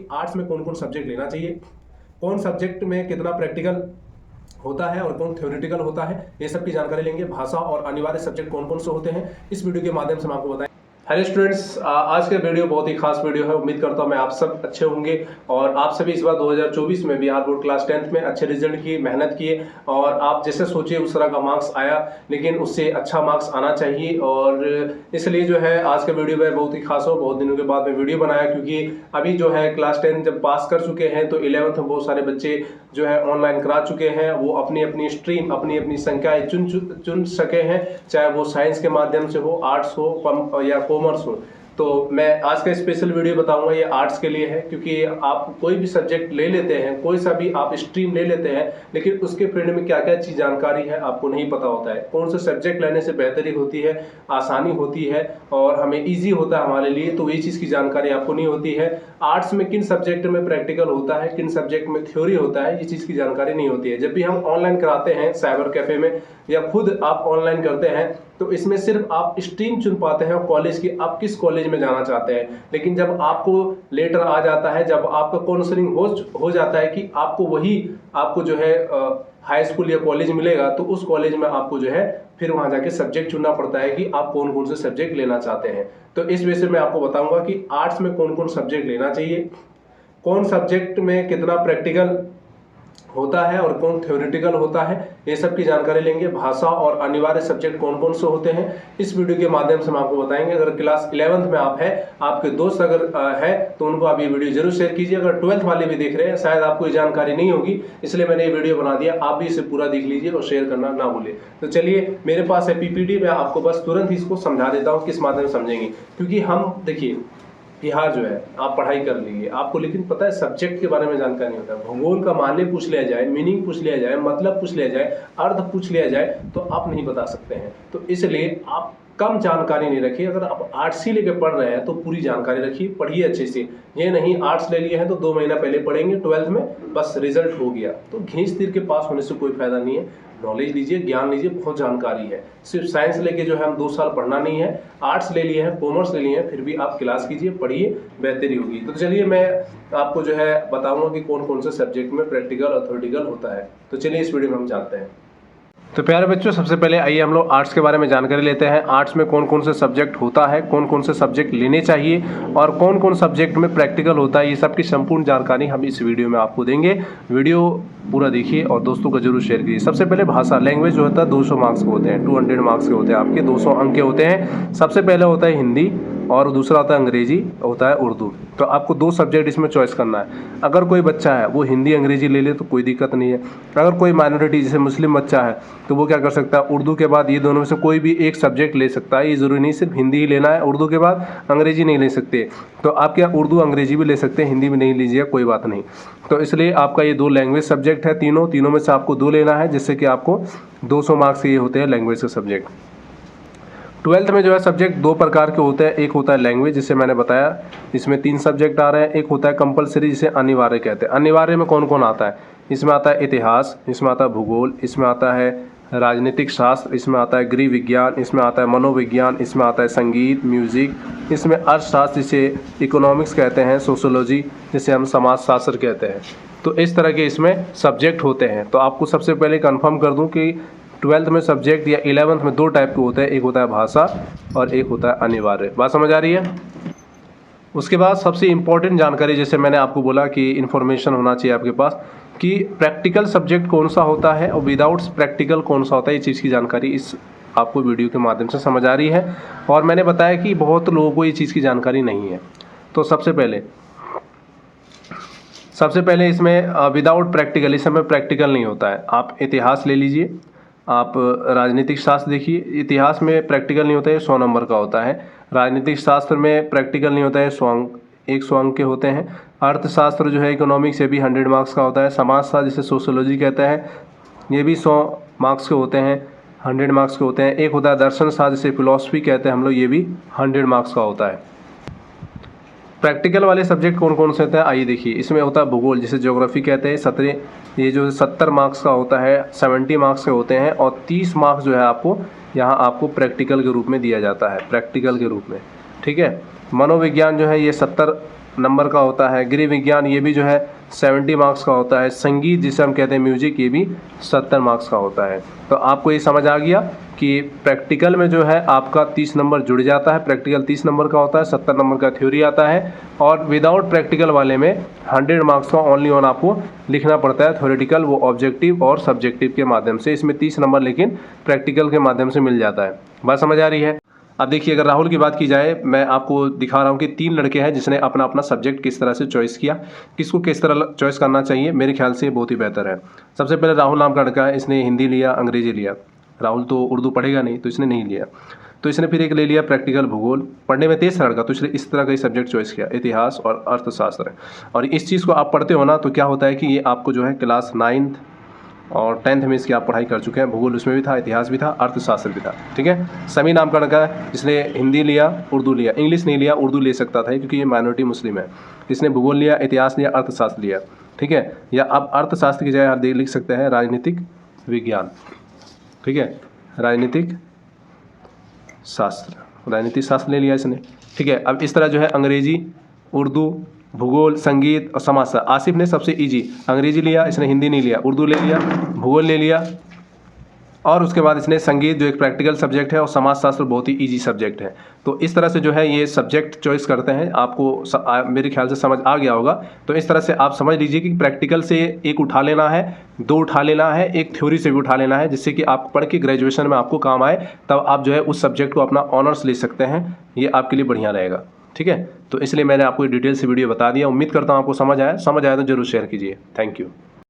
कि आर्ट्स में कौन कौन सब्जेक्ट लेना चाहिए, कौन सब्जेक्ट में कितना प्रैक्टिकल होता है और कौन थ्योरेटिकल होता है, ये सब की जानकारी लेंगे। भाषा और अनिवार्य सब्जेक्ट कौन कौन से होते हैं, इस वीडियो के माध्यम से हम आपको बताएं। हेलो स्टूडेंट्स, आज का वीडियो बहुत ही खास वीडियो है। उम्मीद करता हूं मैं आप सब अच्छे होंगे और आप सभी इस बार 2024 में बिहार बोर्ड क्लास 10th में अच्छे रिजल्ट किए, मेहनत किए और आप जैसे सोचिए उस तरह का मार्क्स आया, लेकिन उससे अच्छा मार्क्स आना चाहिए। और इसलिए जो है आज का वीडियो में बहुत ही खास हो, बहुत दिनों के बाद मैं वीडियो बनाया, क्योंकि अभी जो है क्लास 10 जब पास कर चुके हैं तो 11th में बहुत सारे बच्चे जो है ऑनलाइन करा चुके हैं। वो अपनी अपनी स्ट्रीम, अपनी अपनी संख्याएं चुन सके हैं, चाहे वो साइंस के माध्यम से हो, आर्ट्स हो या कॉमर्स हो। तो मैं आज का स्पेशल वीडियो बताऊंगा, ये आर्ट्स के लिए है, क्योंकि आप कोई भी सब्जेक्ट ले लेते हैं, कोई सा भी आप स्ट्रीम ले लेते हैं, लेकिन उसके फील्ड में क्या क्या चीज जानकारी है आपको नहीं पता होता है। कौन से सब्जेक्ट लेने से बेहतरी होती है, आसानी होती है और हमें ईजी होता है हमारे लिए, तो ये चीज की जानकारी आपको नहीं होती है। आर्ट्स में किन सब्जेक्ट में प्रैक्टिकल होता है, किन सब्जेक्ट में थ्योरी होता है, ये चीज की जानकारी नहीं होती है। जब भी हम ऑनलाइन कराते हैं साइबर कैफे में या खुद आप ऑनलाइन करते हैं, तो इसमें सिर्फ आप स्ट्रीम चुन पाते हैं कॉलेज की, आप किस कॉलेज में जाना चाहते हैं। लेकिन जब आपको लेटर आ जाता है, जब आपका काउंसलिंग हो जाता है कि आपको जो है हाई स्कूल या कॉलेज मिलेगा, तो उस कॉलेज में आपको जो है फिर वहां जाके सब्जेक्ट चुनना पड़ता है कि आप कौन कौन से सब्जेक्ट लेना चाहते हैं। तो इस वजह से मैं आपको बताऊंगा कि आर्ट्स में कौन कौन सब्जेक्ट लेना चाहिए, कौन सब्जेक्ट में कितना प्रैक्टिकल होता है और कौन थ्योरेटिकल होता है, ये सब की जानकारी लेंगे। भाषा और अनिवार्य सब्जेक्ट कौन कौन से होते हैं, इस वीडियो के माध्यम से हम आपको बताएंगे। अगर क्लास 11th में आप हैं, आपके दोस्त अगर है तो उनको आप ये वीडियो जरूर शेयर कीजिए। अगर 12th वाले भी देख रहे हैं, शायद आपको ये जानकारी नहीं होगी, इसलिए मैंने ये वीडियो बना दिया, आप भी इसे पूरा देख लीजिए और शेयर करना ना भूलें। तो चलिए, मेरे पास है पीपीटी, मैं आपको बस तुरंत ही इसको समझा देता हूँ किस माध्यम से समझेंगे। क्योंकि हम देखिए, बिहार जो है आप पढ़ाई कर लीजिए आपको, लेकिन पता है सब्जेक्ट के बारे में जानकारी नहीं होता। भूगोल का माने पूछ लिया जाए, मीनिंग पूछ लिया जाए, मतलब पूछ लिया जाए, अर्थ पूछ लिया जाए, तो आप नहीं बता सकते हैं। तो इसलिए आप कम जानकारी नहीं रखिए। अगर आप आर्ट्स ही लेकर पढ़ रहे हैं तो पूरी जानकारी रखिए, पढ़िए अच्छे से। ये नहीं आर्ट्स ले लिए हैं तो 2 महीना पहले पढ़ेंगे 12th में, बस रिजल्ट हो गया, तो घींच तीर के पास होने से कोई फायदा नहीं है। नॉलेज लीजिए, ज्ञान लीजिए, बहुत जानकारी है। सिर्फ साइंस लेके जो है हम 2 साल पढ़ना नहीं है। आर्ट्स ले लिए हैं, कॉमर्स ले लिए हैं, फिर भी आप क्लास कीजिए, पढ़िए, बेहतरी होगी। तो चलिए मैं आपको जो है बताऊंगा कि कौन कौन से सब्जेक्ट में प्रैक्टिकल और थ्योरेटिकल होता है। तो चलिए इस वीडियो में हम जानते हैं। तो प्यारे बच्चों, सबसे पहले आइए हम लोग आर्ट्स के बारे में जानकारी लेते हैं। आर्ट्स में कौन कौन से सब्जेक्ट होता है, कौन कौन से सब्जेक्ट लेने चाहिए और कौन कौन सब्जेक्ट में प्रैक्टिकल होता है, ये सब की संपूर्ण जानकारी हम इस वीडियो में आपको देंगे। वीडियो पूरा देखिए और दोस्तों को जरूर शेयर कीजिए। सबसे पहले भाषा, लैंग्वेज जो होता है 200 मार्क्स के होते हैं, 200 मार्क्स के होते हैं, आपके 200 अंक के होते हैं। सबसे पहले होता है हिंदी और दूसरा होता है अंग्रेजी, होता है उर्दू। तो आपको 2 सब्जेक्ट इसमें चॉइस करना है। अगर कोई बच्चा है वो हिंदी अंग्रेजी ले ले तो कोई दिक्कत नहीं है। अगर कोई माइनॉरिटी जैसे मुस्लिम बच्चा है तो वो क्या कर सकता है, उर्दू के बाद ये दोनों में से कोई भी एक सब्जेक्ट ले सकता है। ये ज़रूरी नहीं सिर्फ हिंदी ही लेना है, उर्दू के बाद अंग्रेजी नहीं ले सकते। तो आप क्या उर्दू अंग्रेजी भी ले सकते हैं, हिंदी भी नहीं लीजिएगा, कोई बात नहीं। तो इसलिए आपका ये 2 लैंग्वेज सब्जेक्ट है, तीनों में से आपको 2 लेना है, जिससे कि आपको 200 मार्क्स के ये होते हैं लैंग्वेज के सब्जेक्ट। 12th में जो है सब्जेक्ट 2 प्रकार के होते हैं। एक होता है लैंग्वेज, जिसे मैंने बताया, इसमें 3 सब्जेक्ट आ रहे हैं। एक होता है कंपलसरी, जिसे अनिवार्य कहते हैं। अनिवार्य में कौन कौन आता है, इसमें आता है इतिहास, इसमें आता है भूगोल, इसमें आता है राजनीतिक शास्त्र, इसमें आता है गृह विज्ञान, इसमें आता है मनोविज्ञान, इसमें आता है संगीत, म्यूजिक, इसमें अर्थशास्त्र जिसे इकोनॉमिक्स कहते हैं, सोशोलॉजी जिसे हम समाजशास्त्र कहते हैं। तो इस तरह के इसमें सब्जेक्ट होते हैं। तो आपको सबसे पहले कंफर्म कर दूं कि 12th में सब्जेक्ट या 11th में 2 टाइप के होते हैं, एक होता है भाषा और एक होता है अनिवार्य। बात समझ आ रही है? उसके बाद सबसे इम्पोर्टेंट जानकारी, जैसे मैंने आपको बोला कि इन्फॉर्मेशन होना चाहिए आपके पास कि प्रैक्टिकल सब्जेक्ट कौन सा होता है और विदाउट प्रैक्टिकल कौन सा होता है, ये चीज़ की जानकारी इस आपको वीडियो के माध्यम से समझ आ रही है। और मैंने बताया कि बहुत लोगों को ये चीज़ की जानकारी नहीं है। तो सबसे पहले इसमें विदाउट प्रैक्टिकल, इस समय प्रैक्टिकल नहीं होता है। आप इतिहास ले लीजिए, आप राजनीतिक शास्त्र देखिए, इतिहास में प्रैक्टिकल नहीं होता है, 100 नंबर का होता है। राजनीतिक शास्त्र में प्रैक्टिकल नहीं होता है, 100 अंक के होते हैं। अर्थशास्त्र जो है इकोनॉमिक्स, ये भी 100 मार्क्स का होता है। समाजशास्त्र जिसे सोशोलॉजी कहता है, ये भी 100 मार्क्स के होते हैं, 100 मार्क्स के होते हैं। एक होता है दर्शन शास्त्र जिसे फिलॉसफी कहते हैं हम लोग, ये भी 100 मार्क्स का होता है। प्रैक्टिकल वाले सब्जेक्ट कौन कौन से होते हैं, आइए देखिए। इसमें होता है भूगोल जिसे ज्योग्राफी कहते हैं, 70 मार्क्स का होता है, 70 मार्क्स के होते हैं। और 30 मार्क्स जो है आपको यहाँ आपको प्रैक्टिकल के रूप में दिया जाता है, प्रैक्टिकल के रूप में, ठीक है। मनोविज्ञान जो है ये 70 नंबर का होता है। गृह विज्ञान ये भी जो है 70 मार्क्स का होता है। संगीत जिसे हम कहते हैं म्यूजिक, ये भी 70 मार्क्स का होता है। तो आपको ये समझ आ गया कि प्रैक्टिकल में जो है आपका 30 नंबर जुड़ जाता है। प्रैक्टिकल 30 नंबर का होता है, 70 नंबर का थ्योरी आता है, और विदाउट प्रैक्टिकल वाले में 100 मार्क्स का ओनली ऑन आपको लिखना पड़ता है थ्योरेटिकल, वो ऑब्जेक्टिव और सब्जेक्टिव के माध्यम से। इसमें 30 नंबर लेकिन प्रैक्टिकल के माध्यम से मिल जाता है। बात समझ आ रही है? अब देखिए, अगर राहुल की बात की जाए, मैं आपको दिखा रहा हूँ कि 3 लड़के हैं जिसने अपना अपना सब्जेक्ट किस तरह से चॉइस किया। किसको किस तरह चॉइस करना चाहिए, मेरे ख्याल से बहुत ही बेहतर है। सबसे पहले राहुल नाम का लड़का है, इसने हिंदी लिया, अंग्रेजी लिया। राहुल तो उर्दू पढ़ेगा नहीं, तो इसने नहीं लिया। तो इसने फिर एक ले लिया प्रैक्टिकल भूगोल। पढ़ने में तेज था लड़का, तो इसलिए इस तरह का ही सब्जेक्ट चॉइस किया, इतिहास और अर्थशास्त्र। और इस चीज़ को आप पढ़ते हो ना, तो क्या होता है कि ये आपको जो है क्लास 9th और 10th में इसकी आप पढ़ाई कर चुके हैं। भूगोल उसमें भी था, इतिहास भी था, अर्थशास्त्र भी था। ठीक है। समी नाम का लड़का है, जिसने हिंदी लिया, उर्दू लिया, इंग्लिश नहीं लिया, उर्दू ले सकता था क्योंकि ये माइनॉरिटी मुस्लिम है। इसने भूगोल लिया, इतिहास लिया, अर्थशास्त्र लिया। ठीक है। या अब अर्थशास्त्र की जगह आप लिख सकते हैं राजनीतिक विज्ञान। ठीक है, राजनीतिक शास्त्र, राजनीतिक शास्त्र ले लिया इसने। ठीक है। अब इस तरह जो है अंग्रेजी, उर्दू, भूगोल, संगीत और समाजशास्त्र। आसिफ ने सबसे इजी अंग्रेजी लिया, इसने हिंदी नहीं लिया, उर्दू ले लिया, भूगोल ले लिया, और उसके बाद इसने संगीत जो एक प्रैक्टिकल सब्जेक्ट है, और समाजशास्त्र बहुत ही इजी सब्जेक्ट है। तो इस तरह से जो है ये सब्जेक्ट चॉइस करते हैं। आपको मेरे ख्याल से समझ आ गया होगा। तो इस तरह से आप समझ लीजिए कि प्रैक्टिकल से एक उठा लेना है, 2 उठा लेना है, एक थ्योरी से भी उठा लेना है, जिससे कि आप पढ़ के ग्रेजुएशन में आपको काम आए। तब आप जो है उस सब्जेक्ट को अपना ऑनर्स ले सकते हैं। ये आपके लिए बढ़िया रहेगा। ठीक है। तो इसलिए मैंने आपको डिटेल से वीडियो बता दिया। उम्मीद करता हूँ आपको समझ आया। समझ आया तो जरूर शेयर कीजिए। Thank you.